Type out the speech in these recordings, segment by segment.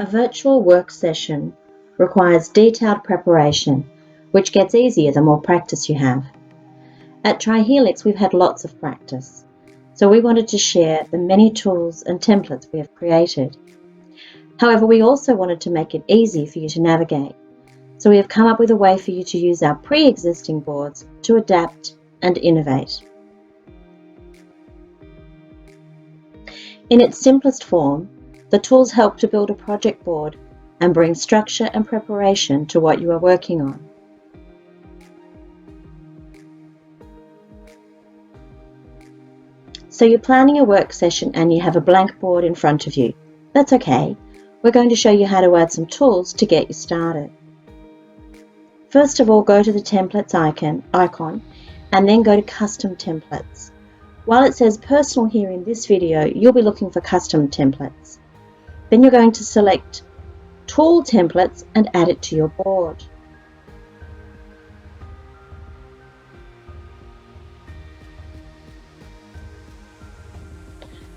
A virtual work session requires detailed preparation, which gets easier the more practice you have. At TriHelix, we've had lots of practice, so we wanted to share the many tools and templates we have created. However, we also wanted to make it easy for you to navigate, so we have come up with a way for you to use our pre-existing boards to adapt and innovate. In its simplest form, the tools help to build a project board and bring structure and preparation to what you are working on. So you're planning a work session and you have a blank board in front of you. That's okay. We're going to show you how to add some tools to get you started. First of all, go to the templates icon and then go to custom templates. While it says personal here in this video, you'll be looking for custom templates. Then you're going to select tool templates and add it to your board.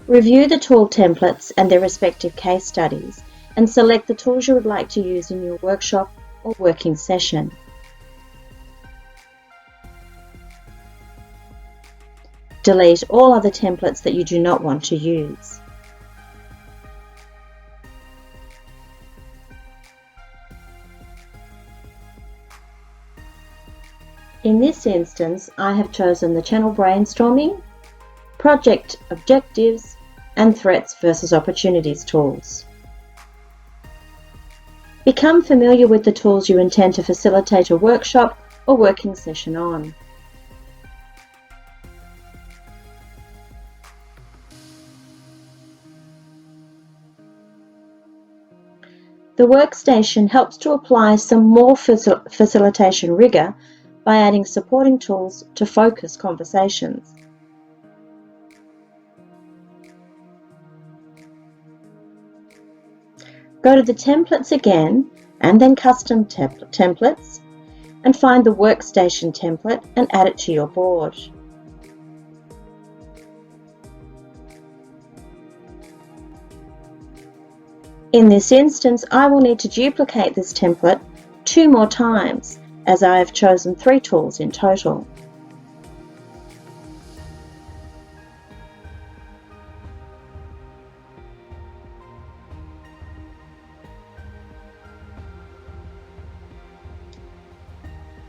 Review the tool templates and their respective case studies and select the tools you would like to use in your workshop or working session. Delete all other templates that you do not want to use. In this instance, I have chosen the channel brainstorming, project objectives, and threats versus opportunities tools. Become familiar with the tools you intend to facilitate a workshop or working session on. The workstation helps to apply some more facilitation rigor by adding supporting tools to focus conversations. Go to the templates again and then custom templates and find the workstation template and add it to your board. In this instance, I will need to duplicate this template 2 more times as I have chosen 3 tools in total.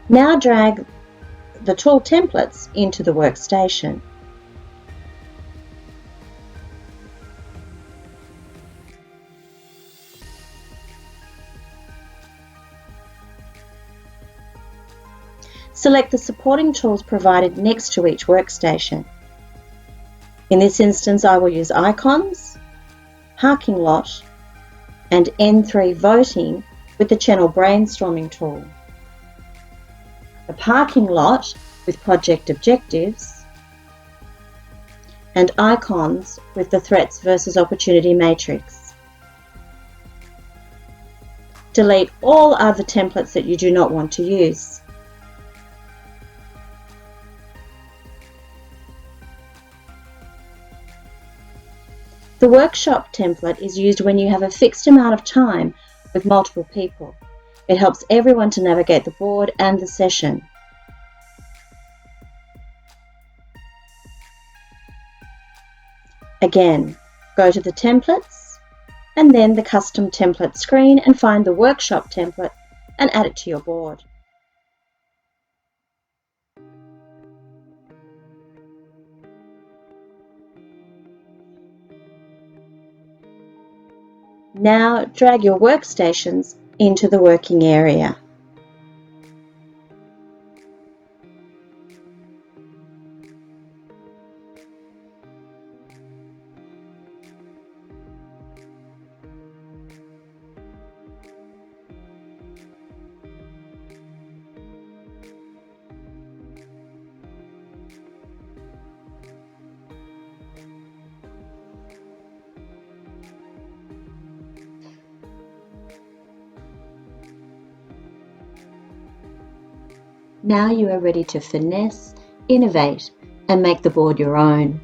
Now drag the tool templates into the workstation. Select the supporting tools provided next to each workstation. In this instance, I will use icons, parking lot, and N3 voting with the channel brainstorming tool. The parking lot with project objectives, and icons with the threats versus opportunity matrix. Delete all other templates that you do not want to use. The workshop template is used when you have a fixed amount of time with multiple people. It helps everyone to navigate the board and the session. Again, go to the templates and then the custom template screen and find the workshop template and add it to your board. Now drag your workstations into the working area. Now you are ready to finesse, innovate, and make the board your own.